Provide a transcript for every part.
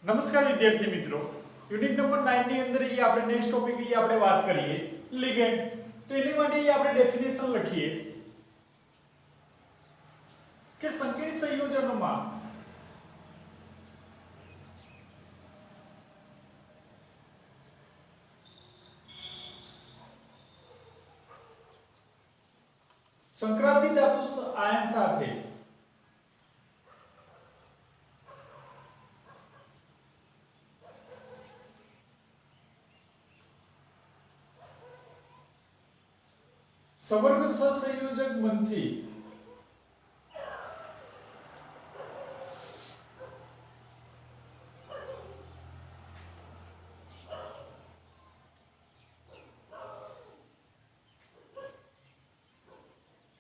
નમસ્કાર વિદ્યાર્થી મિત્રો, યુનિટ નંબર 9 ની અંદર આપણે નેક્સ્ટ ટોપિક આપણે વાત કરીએ લિગેન્ડ. તો એની માટે આપણે ડેફિનેશન લખીએ કે સંકીર્ણ સંયોજનોમાં સંક્રાંતિ ધાતુ આયન સાથે સવર્ગ સહસંયોજક બનતી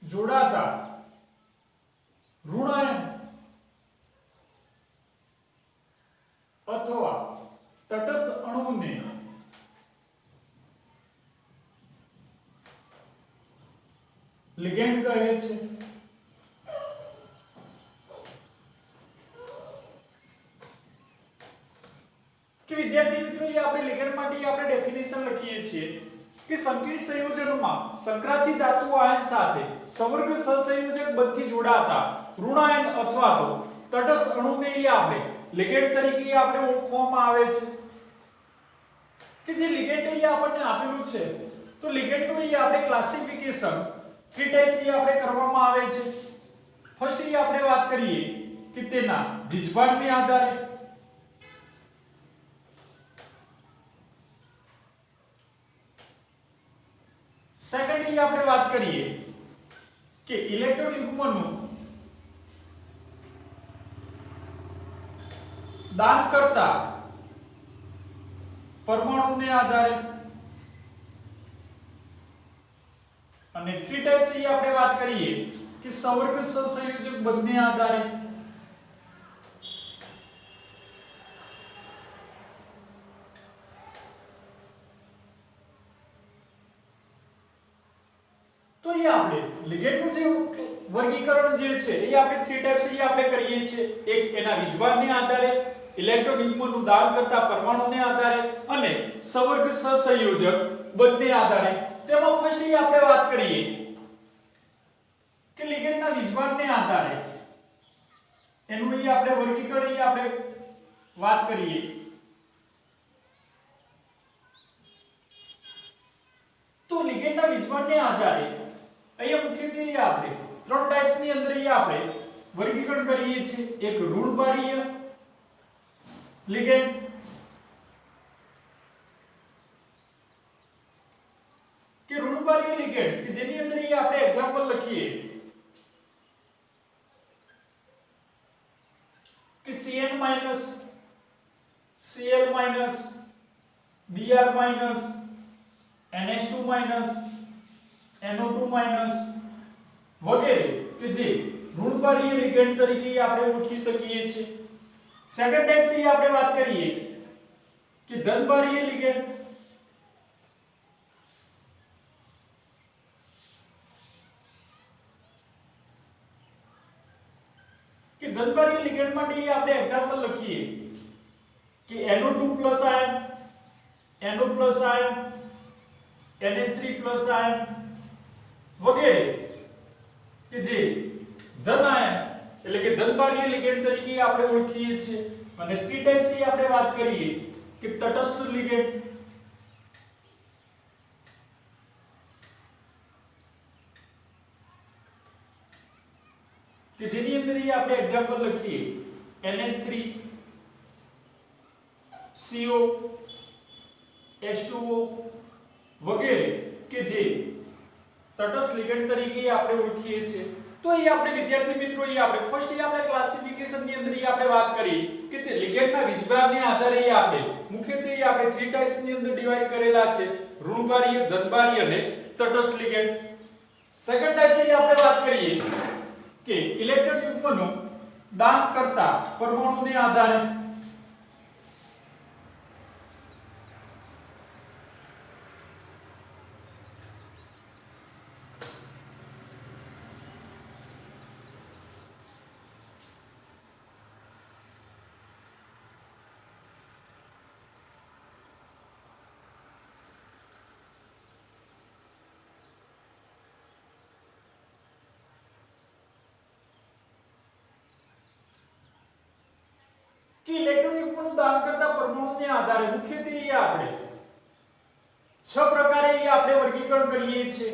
જોડાતા ઋણાયન અથવા તટસ્થ અણુને લિગેન્ડ કહે છે. કે વિદ્યાર્થી મિત્રો, એ આપણે લિગેન્ડ માટે આપણે ડેફિનેશન લખીએ છીએ કે સંકીર્ણ સંયોજનોમાં સંક્રાંતિ ધાતુ આયન સાથે સવર્ગ સહસંયોજક બનથી જોડાતા ઋણાયન અથવા તો તટસ્થ અણુને આપણે લિગેન્ડ તરીકે આપણે ઓળખવામાં આવે છે. કે જે લિગેન્ડ આપણને આપેલું છે, તો લિગેન્ડનું આપણે ક્લાસિફિકેશન 3 ટાઈપ્સ આપણે કરવામાં આવે છે. ફર્સ્ટ આપણે વાત કરીએ કે તેના વીજભારને આધારે, સેકન્ડ આપણે વાત કરીએ કે ઇલેક્ટ્રોન યુગ્મનું દાન કરતા પરમાણુને આધારે, અને 3 ટાઈપ્સ આપણે વાત કરીએ કે સવર્ગ સહસંયોજક બંધને આધારે. તો આપણે લિગેન્ડનું જે વર્ગીકરણ જે છે એ આપણે 3 ટાઈપ્સ આપણે કરીએ છીએ. એક એના વીજભારને આધારે, ઇલેક્ટ્રોન યુગ્મનું દાન કરતા પરમાણુને આધારે અને સવર્ગ સહસંયોજક બંધને આધારે. તેમાં ફર્સ્ટ આપણે વાત કરીએ કે લિગેન્ડના વીજભારને આધારે એનું આપણે વર્ગીકરણ આપણે વાત કરીએ. તો લિગેન્ડના વીજભારને આધારે અહીંયા મુખ્યત્વે આપણે 3 ટાઈપ્સ ની અંદર આપણે વર્ગીકરણ કરીએ છીએ. એક ઋણભારીય લિગેન્ડ, કે ઋણભારીય લિગેન્ડ કે જેની અંદર આપણે એક્ઝામ્પલ લખીએ કે Cn Cl Br NH2 NO2 વગેરે કે જે ઋણભારીય લિગેન્ડ તરીકે આપણે ઓળખી શકીએ છીએ. સેકન્ડ ટાઈપ આપણે વાત કરીએ કે ધનભારીય લિગેન્ડ, કે ધનભારીય લિગેન્ડ માટે આપણે એક્ઝામ્પલ લખીએ કે NO2+ ion, NO+ ion, NH3+ ion વગેરે કે જે ધન આયન એટલે કે ધનભારીય લિગેન્ડ તરીકે આપણે ઓળખીએ છીએ. અને 3 ટાઈપ્સ ની આપણે વાત કરીએ કે તટસ્થ લિગેન્ડ, કે જેની અંદર આપણે એક્ઝામ્પલ લખીએ NH3 CO H2O વગેરે કે જે તટસ્થ લિગેન્ડ તરીકે આપણે ઓળખીએ છીએ. તો આપણે વિદ્યાર્થી મિત્રો આપણે ફર્સ્ટ આપણે ક્લાસિફિકેશન ની અંદર આપણે વાત કરી કે તે લિગેન્ડના વીજભારને આધારે આપણે મુખ્યત્વે આપણે 3 ટાઈપ્સ ની અંદર ડિવાઇડ કરેલા છે: ઋણભારીય, ધનભારીય અને તટસ્થ લિગેન્ડ. સેકન્ડ ટાઈપ આપણે વાત કરીએ કે ઇલેક્ટ્રોન યુગ્મનું દાન કરતા પરમાણુને આધારે. કે ઇલેક્ટ્રોન યુગ્મનું દાન કરતા પરમાણુને આધારે મુખ્યત્વે આપણે 6 પ્રકારે આપણે વર્ગીકરણ કરીએ છીએ,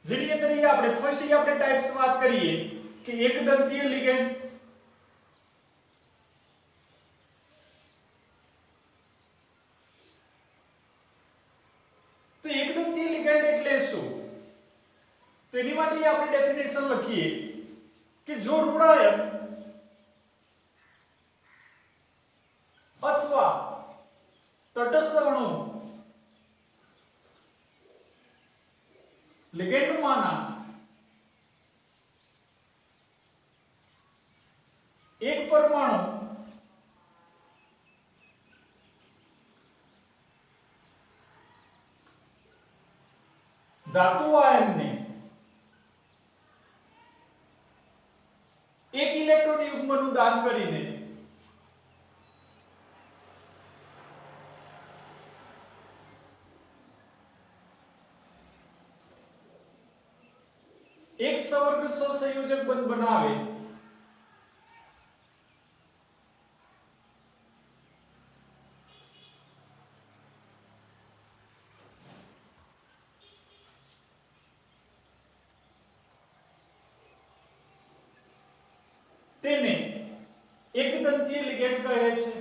જેની અંદર આપણે ફર્સ્ટ આપણે ટાઇપ્સ વાત કરીએ કે એકદંતીય લિગેન્ડ, તો એકદંતીય લિગેન્ડ એટલે શું? તો એની માટે આપણે ડેફિનેશન લખીએ કે જો ઋણાયન અથવા તટસ્થ અણુ લિગેન્ડમાંના એક પરમાણુ ધાતુ આયનને એક ઇલેક્ટ્રોન યુગ્મનું દાન કરીને એક સવર્ગ સહસંયોજક બંધ બનાવે તેને એકદંતીય લિગેન્ડ કહે છે।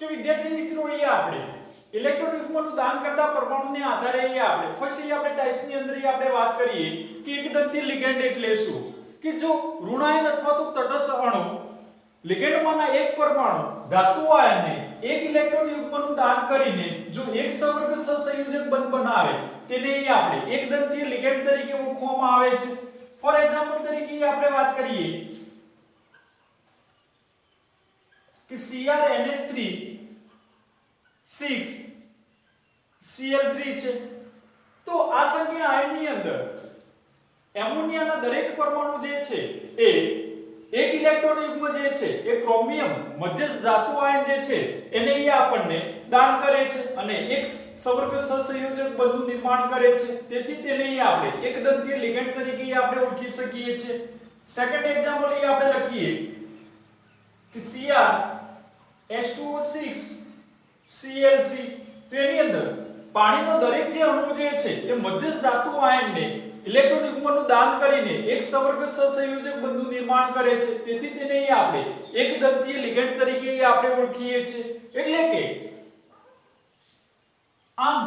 કે વિદ્યાર્થી મિત્રો એ આપણે ઇલેક્ટ્રોન યુગ્મનું દાન કરતા પરમાણુને આધારે આપણે ફર્સ્ટ આપણે ટાઇપ્સ ની અંદર આપણે વાત કરીએ કે એકદંતીય લિગેન્ડ એટલે શું કે જો ઋણાયન અથવા તો તટસ્થ અણુ લિગેન્ડમાંના એક પરમાણુ ધાતુ આયનને એક ઇલેક્ટ્રોન યુગ્મનું દાન કરીને જો એક સવર્ગ સહસંયોજક બંધ બનાવે તેને આપણે એકદંતીય લિગેન્ડ તરીકે ઓળખવામાં આવે છે। ફોર એક્ઝામ્પલ તરીકે આપણે વાત કરીએ કે CrNH3 6 Cl3 છે, તો આ સંકીર્ણ આયનની અંદર એમોનિયાના દરેક પરમાણુ જે છે એ એક ઇલેક્ટ્રોન યુગ્મ જે છે એ ક્રોમિયમ મધ્યસ્થ ધાતુ આયન જે છે એને આપણને દાન કરે છે અને એક સવર્ગ સહસંયોજક બંધનું નિર્માણ કરે છે, તેથી તેને આપણે એકદંતીય લિગેન્ડ તરીકે આપણે ઓળખી શકીએ છીએ। સેકન્ડ એક્ઝામ્પલ આપણે લખીએ કે CrH2O6 Cl3, તો એની અંદર પાણીનો દરેક જે અણુ જે છે એ મધ્યસ્થ ધાતુ આયનને ઇલેક્ટ્રોન યુગ્મનું દાન કરીને એક સવર્ગ સહસંયોજક બંધનું નિર્માણ કરે છે, તેથી તેને આપણે એકદંતીય લિગેન્ડ તરીકે આપણે ઓળખીએ છીએ। એટલે કે આમ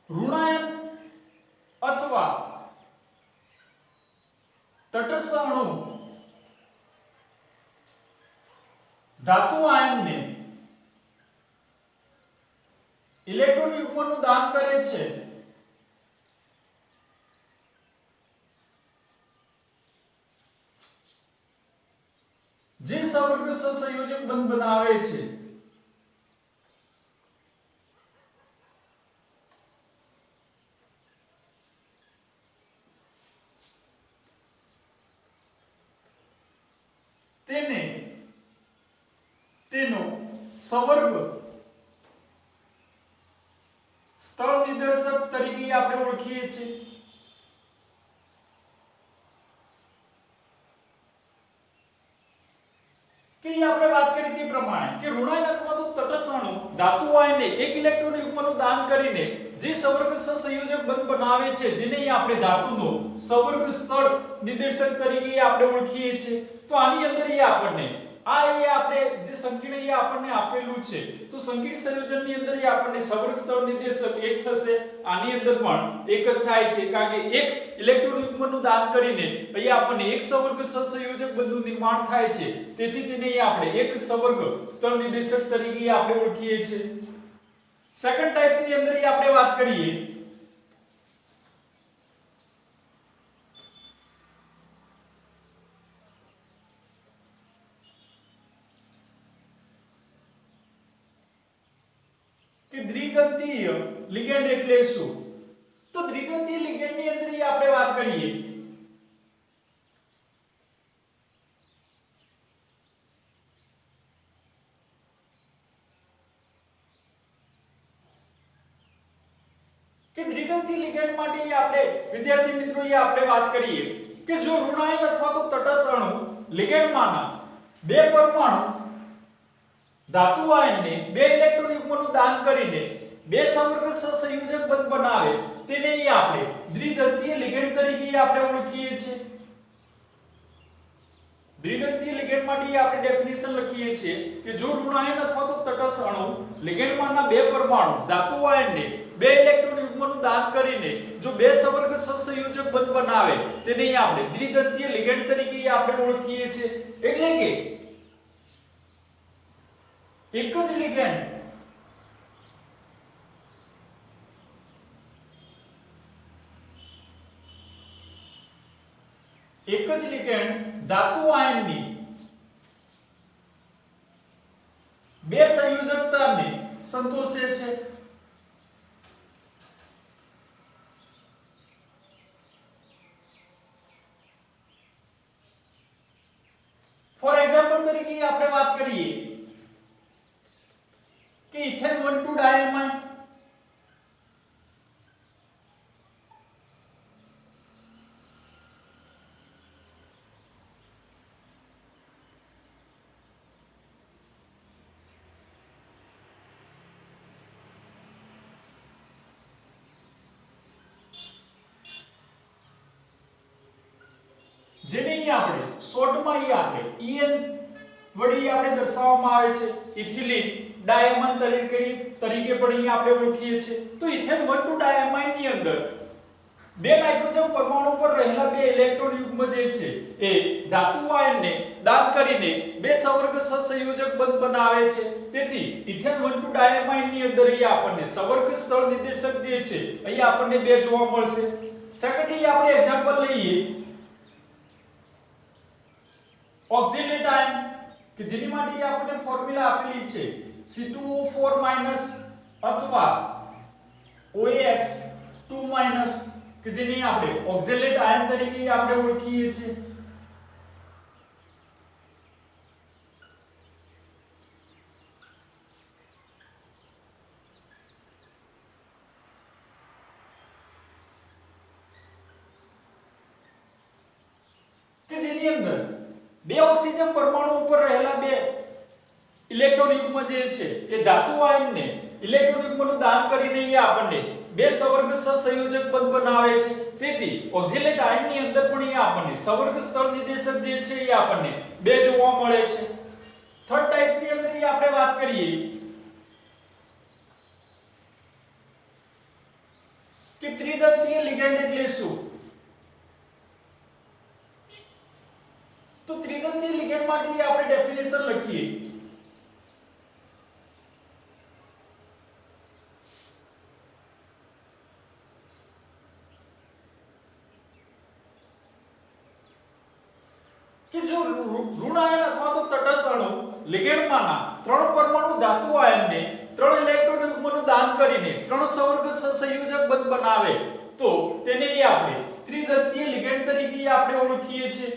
ઋણાયન અથવા તટસ્થ અણુ ધાતુ આયનને ઇલેક્ટ્રોન યુગ્મનું દાન કરે છે જે સવર્ગ સહસંયોજક બંધ બનાવે છે તેને તેનો સવર્ગ સ્થળ નિદર્શક તરીકે આપણે ઓળખીએ છીએ। કે આપણે વાત કરી તે પ્રમાણે કે ઋણાયન અથવા તો તટસ્થ અણુ ધાતુ આયનને એક ઇલેક્ટ્રોન યુગ્મનું દાન કરીને જે સવર્ગ સહસંયોજક બંધ બનાવે છે જેને આપણે ધાતુનો સવર્ગ સ્થળ નિર્દેશક તરીકે આપણે ઓળખીએ છીએ। તો આની અંદર આપણને આપણે જે સંકીર્ણ આપણને આપેલું છે, તો સંકીર્ણ સંયોજનની અંદર આપણને સવર્ગ સ્થળ નિર્દેશક એક થશે, આની અંદર પણ એક જ થાય છે કારણ કે એક ઇલેક્ટ્રોન યુગ્મનું દાન કરીને આપણને એક સવર્ગ સહસંયોજક બંધનું નિર્માણ થાય છે, તેથી તેને આપણે એક સવર્ગ સ્થળ નિર્દેશક તરીકે આપણે ઓળખીએ છીએ। સેકન્ડ ટાઇપ્સ ની અંદર આપણે વાત કરીએ કે દ્વિગંતીય લિગેન્ડ એટલે શું? તો દ્વિગંતીય લિગેન્ડ ની અંદર આપણે વાત કરીએ કે દ્વિદંતી લિગેન્ડ માટે આપણે વિદ્યાર્થી મિત્રો આપણે વાત કરીએ કે જો ઋણાયન અથવા તો તટસ્થ અણુ લિગેન્ડમાંના બે પરમાણુ ધાતુ આયનને બે ઇલેક્ટ્રોન યુગ્મનું દાન કરીને બે સંપર્ક સહસંયોજક બંધ બનાવે તેને આપણે દ્વિદંતીય લિગેન્ડ તરીકે આપણે ઓળખીએ છીએ. દ્વિદંતીય લિગેન્ડ માટે આપણે ડેફિનેશન લખીએ છીએ કે જો ઋણાયન અથવા તો તટસ્થ અણુ લિગેન્ડમાંના બે પરમાણુ ધાતુ આયનને બે ઇલેક્ટ્રોન યુગ્મનું દાન કરીને જો બે સંપર્ક સહસંયોજક બંધ બનાવે તેને આપણે દ્વિદંતીય લિગેન્ડ તરીકે આપણે ઓળખીએ છીએ. એટલે કે એક જ લિગેન્ડ ધાતુ આયનની બે સંયોજકતાને સંતોષે છે. ફોર એક્ઝામ્પલ તરીકે આપણે વાત કરીએ કે ઇથેન 1,2 ડાયમાઇન જેને આપણે શોર્ટમાં આપણે EN વડે આપણે દર્શાવવામાં આવે છે. ઇથિલિન ડાયમાઇન તરીકે પણ આપણે ઓળખીએ છીએ. તો ઇથેન 1,2 ડાયમાઇન ની અંદર બે નાઇટ્રોજન પરમાણુ પર રહેલા બે ઇલેક્ટ્રોન યુગ્મ જે છે એ ધાતુ આયનને દાન કરીને બે સંવર્ગ સહસંયોજક બંધ બનાવે છે. તેથી ઇથેન 1,2 ડાયમાઇન ની અંદર અહીં આપણને સંવર્ગ સ્થળ નિર્દેશક જે છે અહીં આપણને બે જોવા મળશે. સેકન્ડલી આપણે એક્ઝામ્પલ લઈએ ઓક્ઝિલેટ આયન કે જેની માટે આપણને ફોર્મ્યુલા આપેલી છે C2O4- અથવા OX2- કે જેને આપણે ઓક્ઝિલેટ આયન તરીકે આપણે ઓળખીએ છીએ. કે જેની અંદર બે ઓક્સિજન પરમાણુ ઉપર રહેલા બે ઇલેક્ટ્રોન યુગ્મ જે છે એ ધાતુ આયનને ઇલેક્ટ્રોન યુગ્મનું દાન કરીને આપણને બે સંવર્ગ સહસંયોજક બંધ બનાવે છે. તેથી ઓક્ઝિલેટ આયનની અંદર પણ આપણને સંવર્ગ સ્થળ નિર્દેશક જે છે એ આપણને બે જોવા મળે છે. થર્ડ ટાઇપ્સ ની અંદર આપણે વાત કરીએ કે ત્રિદંતીય લિગેન્ડ એટલે શું? તો ત્રિદંતીય લિગેન્ડ માટે આપણે ડેફિનેશન લખીએ કે જો ઋણ આયન અથવા તો તટસ્થ અણુ લિગેન્ડમાંના ત્રણ પરમાણુ ધાતુ આયનને ત્રણ ઇલેક્ટ્રોન યુગ્મનું દાન કરીને ત્રણ સંવર્ગ સહસંયોજક બંધ બનાવે તો તેને આપણે ત્રિદંતીય લિગેન્ડ તરીકે આપણે ઓળખીએ છીએ.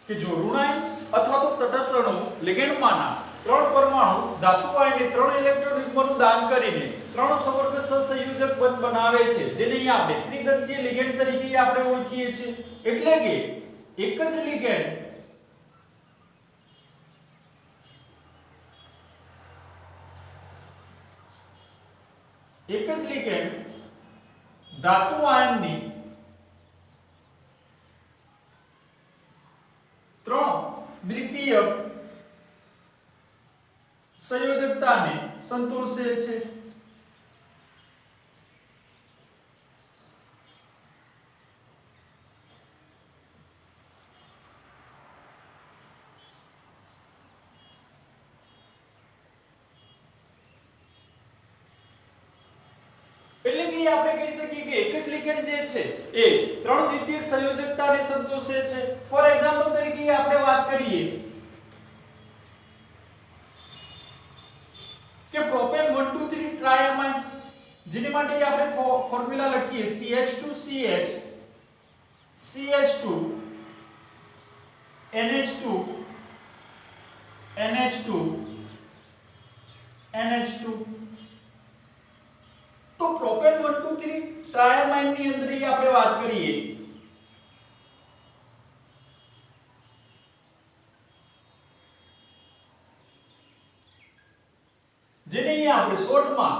કે જો ઋણાયન અથવા તો તટસ્થ અણુ લિગેન્ડમાંના ત્રણ પરમાણુ ધાતુ આયનને ત્રણ ઇલેક્ટ્રોન યુગ્મનું દાન કરીને ત્રણ સંવર્ગ સહસંયોજક બંધ બનાવે છે જેને આપણે ત્રિદંતીય લિગેન્ડ તરીકે આપણે ઓળખીએ છીએ. એટલે કે એક જ લિગેન્ડ ધાતુ આયનની ત્રણ દ્વિતીયક સંયોજકતાને સંતોષે છે. એટલે કે આપણે કહી શકીએ કે એક જ લિગેન્ડ જે છે એ ત્રણ દ્વિતીયક સંયોજકતાને સંતોષે છે. ફોર એક્ઝામ્પલ તરીકે આપણે વાત કરીએ કે પ્રોપેન 1,2,3 ટ્રાયમાઇન જેની માટે આપણે ફોર્મ્યુલા લખીએ CH2CH CH2 NH2 NH2 NH2 તો પ્રોપેન 1 2 3 ટ્રાયમાઇન ની અંદર એ આપણે વાત કરીએ જેને અહીંયા આપણે શોર્ટમાં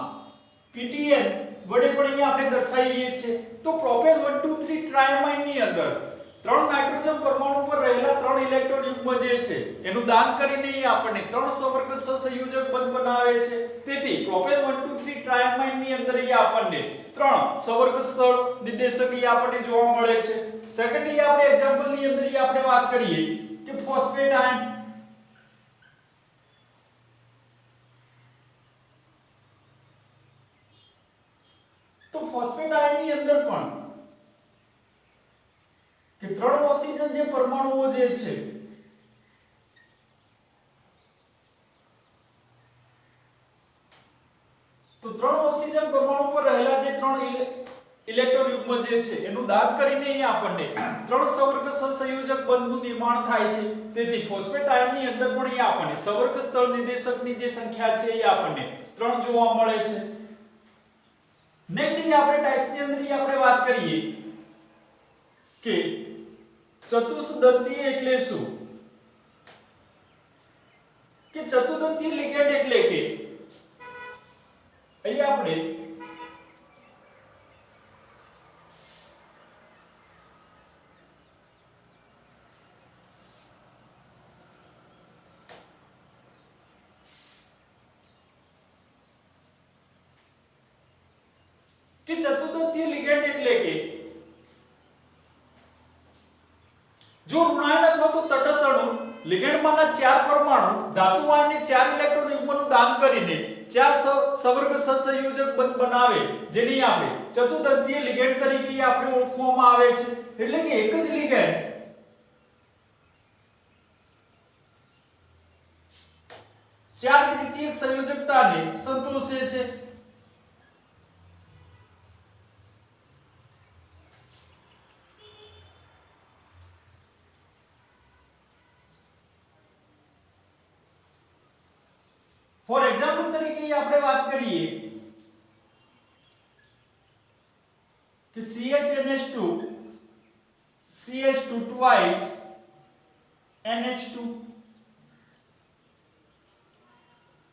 PTN વડે પણ અહીંયા આપણે દર્શાવીએ છીએ તો પ્રોપેન 1 2 3 ટ્રાયમાઇન ની અંદર ત્રણ નાઇટ્રોજન પરમાણુ પર રહેલા ત્રણ ઇલેક્ટ્રોન યુગ્મ જે છે એનું દાન કરીને એ આપણને ત્રણ સવર્ગ સહસંયોજક બંધ બનાવે છે તેથી પ્રોપેન 1 2 3 ટ્રાયમાઇન ની અંદર એ આપણને ત્રણ સવર્ગ સ્થળ નિર્દેશક એ આપણને જોવા મળે છે સેકન્ડલી આપણે એક્ઝામ્પલ ની અંદર એ આપણે વાત કરીએ કે ફોસ્ફેટ આયન તો ફોસ્ફેટ આયન ની અંદર પણ કે ત્રણ ઓક્સિજન જે પરમાણુઓ જે છે તો ત્રણ ઓક્સિજન પરમાણુ પર રહેલા જે ત્રણ ઇલેક્ટ્રોન યુગ્મ જે છે એનું દાન કરીને અહીંયા આપણને ત્રણ સવર્ગ સહસંયોજક બંધનું નિર્માણ થાય છે તેથી ફોસ્ફેટ આયન ની અંદર પણ અહીંયા આપણને સવર્ગ સ્થળ નિર્દેશકની જે સંખ્યા છે એ આપણને ત્રણ જોવા મળે છે નેક્સ્ટ એ આપણે ટાઇપ્સ ની અંદર આપણે વાત કરીએ કે ચતુષ્દંતીય એટલે શું કે ચતુર્દંતીય લિગેન્ડ એટલે કે અહીંયા આપણે ચતુર્દંતીય લિગેન્ડ એટલે કે જો ઋણાયન અથવા તો તટસ્થ અણુ લિગેન્ડમાંના ચાર પરમાણુ ધાતુ આયનને ચાર ઇલેક્ટ્રોન યુગ્મનું દાન કરીને ચાર સવર્ગ સહસંયોજક બંધ બનાવે જેને આપણે ચતુર્દંતીય લિગેન્ડ તરીકે આપણે ઓળખવામાં આવે છે એટલે કે એક જ લિગેન્ડ ચાર દ્વિતીયક સંયોજકતાને સંતોષે છે ફોર એક્ઝામ્પલ તરીકે આપણે વાત કરીએ કે CHNH2 CH2 twice NH2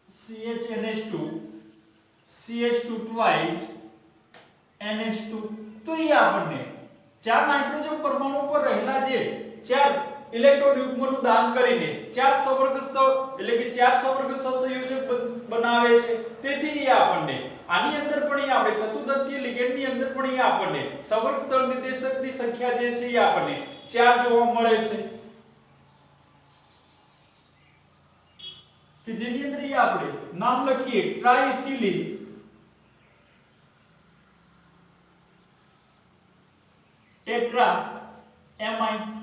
CHNH2 CH2 twice NH2 તો એ આપણને ચાર નાઇટ્રોજન પરમાણુ પર રહેલા જે ચાર ઇલેક્ટ્રોન યુગ્મનું દાન કરીને ચાર સવર્ગ સ્થળ એટલે કે ચાર સવર્ગ સહસંયોજક બનાવે છે તેથી આપણને આની અંદર પણ આપણે ચતુર્દંતીય લિગેન્ડની અંદર પણ આપણને સવર્ગ સ્થળ નિર્દેશકની સંખ્યા જે છે એ આપણને ચાર જોવા મળે છે કે જેની અંદર આપણે નામ લખીએ ટ્રાઇથિલિન ટેટ્રા એમાઇન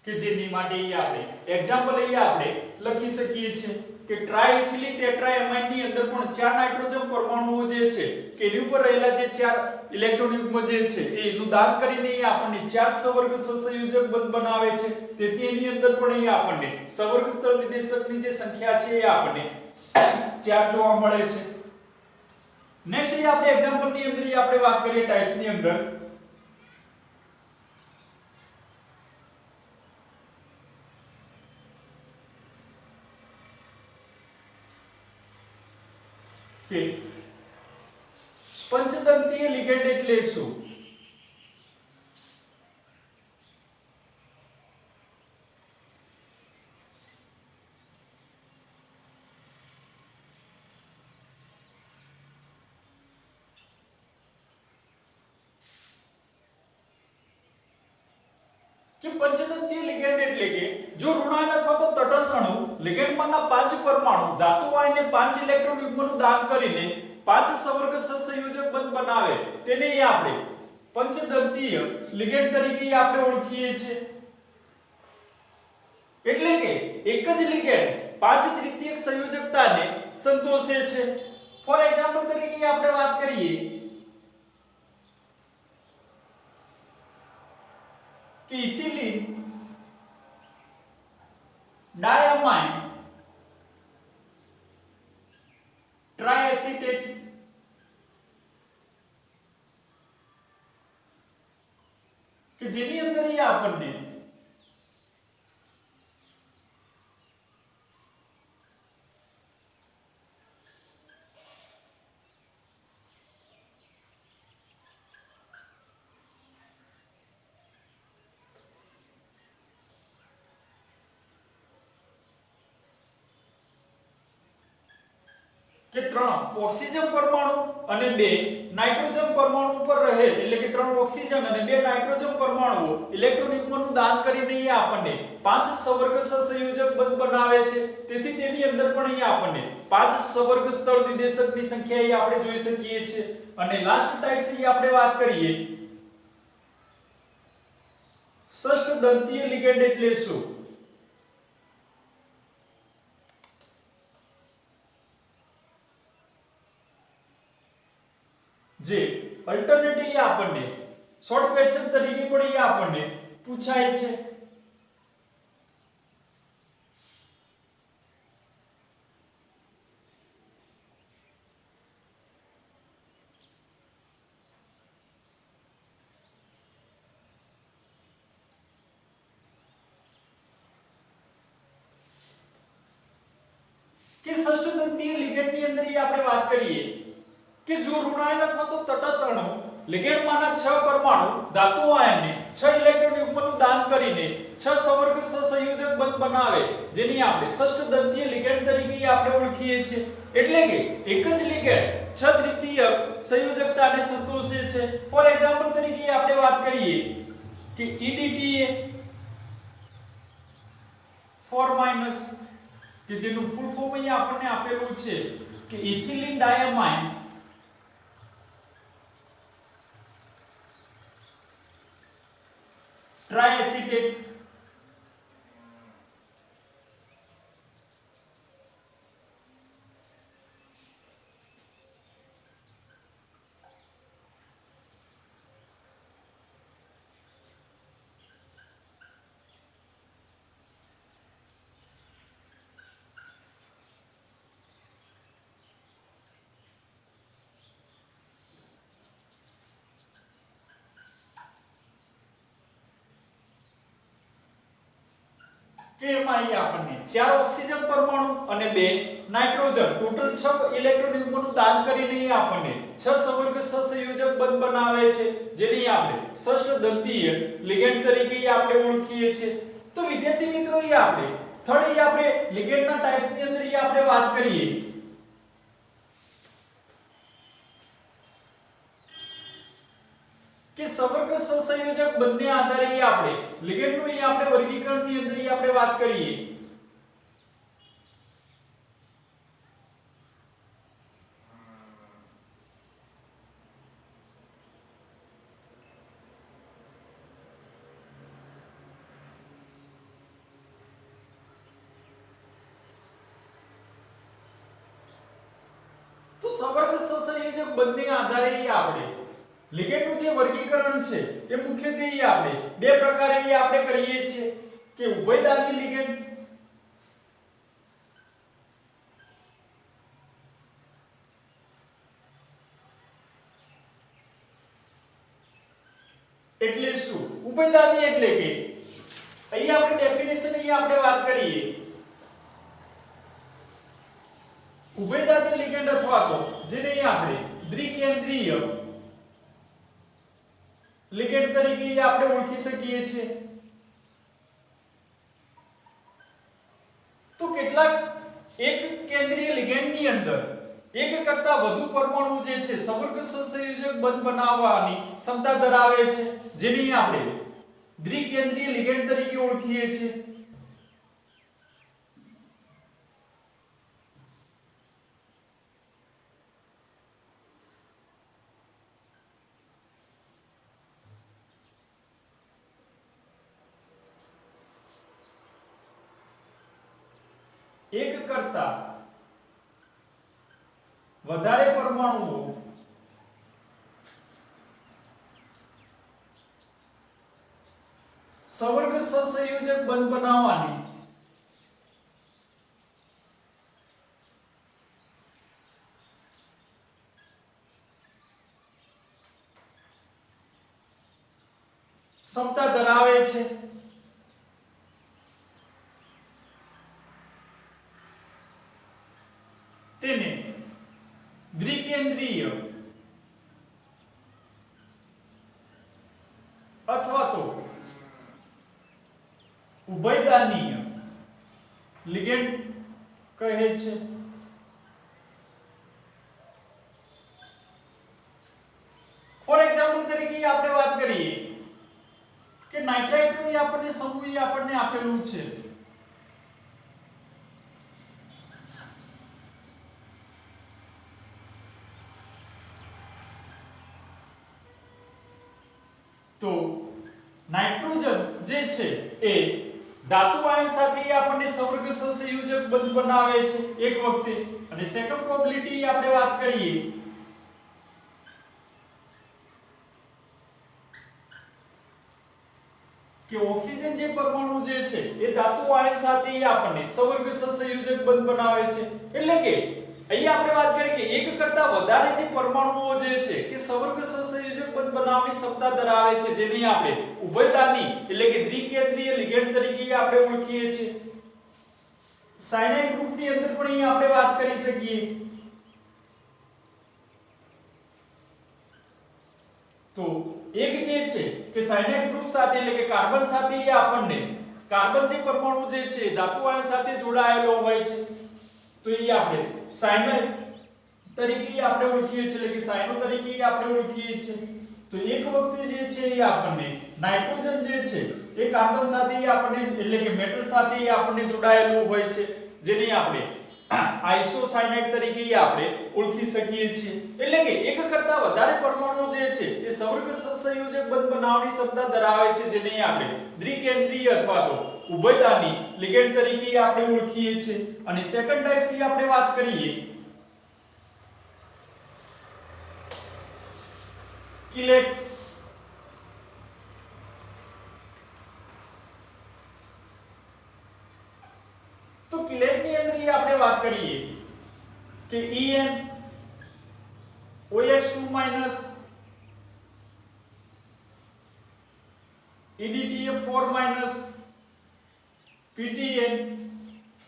કે જેની માટે આપણે એક્ઝામ્પલ આપણે લખી શકીએ છીએ કે ટ્રાઇથિલિન ટેટ્રાએમાઇન ની અંદર પણ ચાર નાઇટ્રોજન પરમાણુઓ જે છે કે એની ઉપર રહેલા જે ચાર ઇલેક્ટ્રોન યુગ્મ જે છે એનું દાન કરીને આપણને ચાર સવર્ગ સહસંયોજક બંધ બનાવે છે તેથી એની અંદર પણ આપણને સવર્ગ સ્થળ નિર્દેશકની જે સંખ્યા છે એ આપણને ચાર જોવા મળે છે નેક્સ્ટ આપણે એક્ઝામ્પલ ની અંદર આપણે વાત કરીએ ટાઇપ્સ ની અંદર કે પંચદંતીય લિગેન્ડ એટલે શું કે પંચદંતીય લિગેન્ડ એટલે કે જો ઋણાયન અથવા તો તટસ્થ અણુ લિગેન્ડમાંના પાંચ પરમાણુ ધાતુ આયનને પાંચ ઇલેક્ટ્રોન યુગ્મનું દાન કરીને પાંચ સવર્ગ સહસંયોજક બંધ બનાવે તેને આપણે પંચદંતીય લિગેન્ડ તરીકે આપણે ઓળખીએ છીએ એટલે કે એક જ લિગેન્ડ પાંચ દ્વિતીયક સંયોજકતાને સંતોષે છે ફોર એક્ઝામ્પલ તરીકે આપણે વાત કરીએ कि इथिलीन डायमाइन કે જેની અંદર અહીંયા આપણને કે 3 ઓક્સિજન પરમાણુ અને 2 નાઇટ્રોજન પરમાણુ ઉપર રહે એટલે કે 3 ઓક્સિજન અને 2 નાઇટ્રોજન પરમાણુઓ ઇલેક્ટ્રોન યુગ્મનું દાન કરીને અહીંયા આપણને 5 સવર્ગ સહસંયોજક બંધ બનાવે છે તેથી તેની અંદર પણ અહીંયા આપણને 5 સવર્ગ સ્થળ નિર્દેશકની સંખ્યા અહીંયા આપણે જોઈ શકીએ છીએ અને લાસ્ટ ટાઇપ્સ અહીંયા આપણે વાત કરીએ ષષ્ઠ દંતીય લિગેન્ડ એટલે શું જે અલ્ટરનેટિવ આપણને શોર્ટ ક્વેશ્ચન તરીકે પણ અહીંયા આપણને પૂછાય છે કે ષષ્ઠ દંતીય લિગેન્ડની અંદર આપણે વાત કરીએ કે જો ઋણાયન અથવા તો તટસ્થ અણુ લિગેન્ડમાંના 6 પરમાણુ ધાતુ આયનને 6 ઇલેક્ટ્રોન યુગ્મનું દાન કરીને 6 સવર્ગ સહસંયોજક બંધ બનાવે જેની આપણે ષષ્ઠ દંતીય લિગેન્ડ તરીકે આપણે ઓળખીએ છીએ એટલે કે એક જ લિગેન્ડ 6 દ્વિતીયક સંયોજકતાને સંતોષે છે ફોર એક્ઝામ્પલ તરીકે આપણે વાત કરીએ કે EDTA 4- કે જેનું ફૂલ ફોર્મ અહીં આપણને આપેલું છે કે ઇથિલિન ડાયમાઇન ટ્રાયએસિટેટ કે એમાં અહીં આપણને 4 ઓક્સિજન પરમાણુ અને 2 નાઇટ્રોજન ટોટલ 6 ઇલેક્ટ્રોન યુગ્મનું દાન કરીને અહીં આપણને 6 સવર્ગ સહસંયોજક બંધ બનાવે છે જેને આપણે ષષ્ઠ દંતીય લિગેન્ડ તરીકે આપણે ઓળખીએ છીએ તો વિદ્યાર્થી મિત્રો અહીં આપણે થર્ડ આપણે લિગેન્ડના ટાઇપ્સની અંદર આપણે વાત કરીએ કે સવર્ગ સહસંયોજક બંધને આધારે આપણે લિગેન્ડનું આપણે વર્ગીકરણની અંદર આપણે વાત કરીએ તો સવર્ગ સહસંયોજક બંધને આધારે આપણે લિગેન્ડનું જે વર્ગીકરણ છે એ મુખ્યત્વે આપણે બે પ્રકારે આપણે કરીએ છીએ કે ઉભયદાની લિગેન્ડ એટલે શું ઉભયદાની એટલે કે અહીં આપણે ડેફિનેશન આપણે વાત કરીએ ઉભયદાની લિગેન્ડ અથવા તો જેને આપણે દ્વિકેન્દ્રીય લિગેન્ડ તરીકે આપણે ઓળખી શકીએ છીએ તો કેટલાક એક કેન્દ્રીય લિગેન્ડની અંદર એક કરતા વધુ પરમાણુ જે છે સવર્ગ સહસંયોજક બંધ બનાવવાની ક્ષમતા ધરાવે છે જેને આપણે દ્વિકેન્દ્રીય લિગેન્ડ તરીકે ઓળખીએ છીએ એક કરતા વધારે પરમાણુઓ સવર્ગ સહસંયોજક બંધ બનાવવાની સમતા ધરાવે છે તેને દ્વિકેન્દ્રીય અથવા તો ઉભયદાનીય લિગેન્ડ કહે છે। ફોર એક્ઝામ્પલ તરીકે આપણે વાત કરીએ કે નાઇટ્રાઇટનું આપણને સમૂહ આપણને આપેલું છે, તો નાઇટ્રોજન જે છે એ ધાતુ આયન સાથે આપણને સંવર્ગ સહસંયોજક બંધ બનાવે છે એક વખતે, અને સેકન્ડ પ્રોબેબિલિટી આપણે વાત કરીએ કે ઓક્સિજન જે પરમાણુ જે છે એ ધાતુ આયન સાથે આપણને સંવર્ગ સહસંયોજક બંધ બનાવે છે, એટલે કે અહીં આપણે વાત કરીએ કે એક કરતા વધારે જે પરમાણુઓ જે છે કે સંવર્ગ સહસંયોજક બંધ બનાવવાની ક્ષમતા ધરાવે છે, જેને આપણે ઉભયદાની એટલે કે દ્વિકેન્દ્રીય લિગેન્ડ તરીકે આપણે ઓળખીએ છીએ। સાયનાઇડ ગ્રુપની અંદર પણ અહીં આપણે વાત કરી શકીએ તો એક જે છે કે સાયનાઇડ ગ્રુપ સાથે એટલે કે કાર્બન સાથે આપણને કાર્બન જે પરમાણુ જે છે ધાતુ આયન સાથે જોડાયેલો હોય છે, તો એ આપણે સાયનાઇડ તરીકે આપણે ઓળખીએ છીએ, એટલે કે સાયનો તરીકે આપણે ઓળખીએ છીએ। તો એક વખતે જે છે એ આપણને નાઇટ્રોજન જે છે એ કાર્બન સાથે આપણને એટલે કે મેટલ સાથે આપણને જોડાયેલું હોય છે, જેને આપણે આઇસોસાયનાઇડ તરીકે આપણે ઓળખી શકીએ છીએ। એટલે કે એક કરતા વધારે પરમાણુ જે છે એ સંવર્ગ સહસંયોજક બંધ બનાવવાની ક્ષમતા ધરાવે છે, જેને આપણે દ્વિકેન્દ્રીય અથવા તો ઉભયદાની લિગેન્ડ તરીકે આપણે ઓળખીએ છીએ। અને સેકન્ડ ટાઈપ્સની આપણે વાત કરીએ કિલેટ, તો કિલેટની અંદર આપણે વાત કરીએ કે En OH2- EDTF4- PTN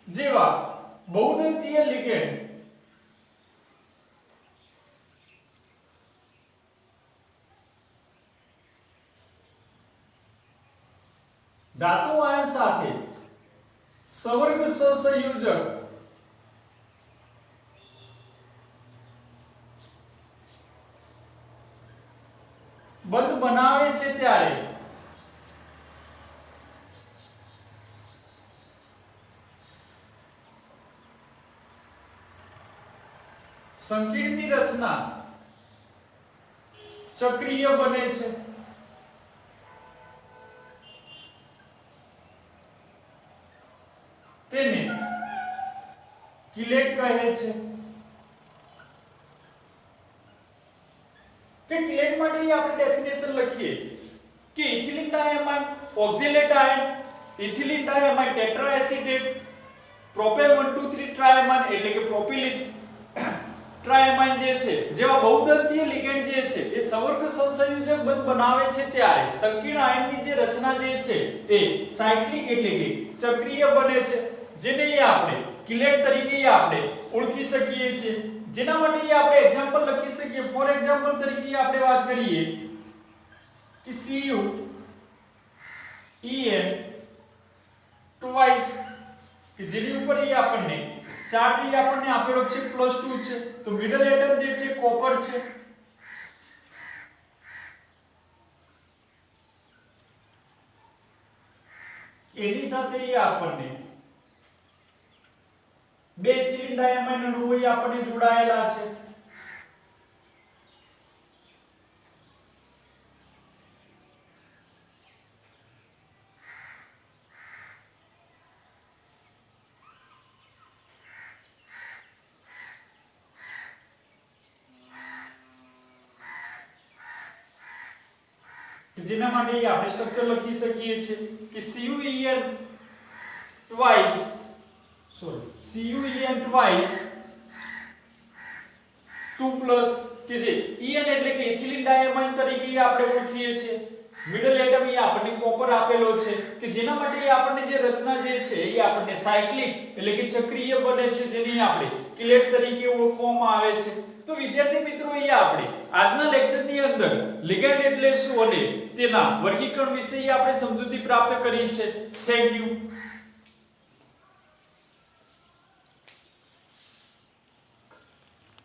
જેવા બહુદંતીય લિગેન્ડ ધાતુ આયન સાથે સંવર્ગ સહસંયોજક બંધ બનાવે છે ત્યારે સંકીર્ણની રચના ચક્રીય બને છે। તેને કિલેટ કહે છે। કે કિલેટ માટે આપણે ડેફિનેશન લખીએ કે ethylene ડાયમાઇન oxalate ion ethylene ડાયમાઇન ટેટ્રાએસિટેટ propel 1 2 3 ટ્રાયમાઇન એટલે કે પ્રોપિલિન ટ્રાયમાઇન જે છે જેવા બહુદંતીય લિગેન્ડ જે છે એ સંવર્ગ સહસંયોજક બંધ બનાવે છે ત્યારે સંકીર્ણ આયનની જે રચના જે છે એ સાયક્લિક એટલે કે ચક્રીય બને છે, જેને આપણે કિલેટ તરીકે આપણે ઓળખી શકીએ છીએ। જેના માટે આપણે એક્ઝામ્પલ લખી શકીએ। ફોર એક્ઝામ્પલ તરીકે આપણે વાત કરીએ કે Cu En ટ્વાઇસ કે જેની ઉપર આપણને ચાર્જ આપણને આપેલો છે +2 છે, તો મિડલ એટમ જે છે કોપર છે, એની સાથે આપણને બે ઇથિલિન ડાયમાઇન અણુઓ આપણને જોડાયેલા છે। જેના માટે આપણે સ્ટ્રક્ચર લખી શકીએ છીએ કે CuEn twice CuEn twice 2 plus કે જે En એટલે કે ઇથિલિન ડાયમાઇન તરીકે આપણે ઓળખીએ છીએ, મિડલ એટમ એ આપણને કોપર આપેલો છે કે જેના માટે આપણને જે રચના જે છે એ આપણને સાયક્લિક એટલે કે ચક્રીય બને છે, જેને આપણે કિલેટ તરીકે ઓળખવામાં આવે છે. તો વિદ્યાર્થી મિત્રો એ આપણે આજના લેક્ચરની અંદર લિગેન્ડ એટલે શું અને તેના વર્ગીકરણ વિશે આપણે સમજૂતી પ્રાપ્ત કરી છે. Thank you.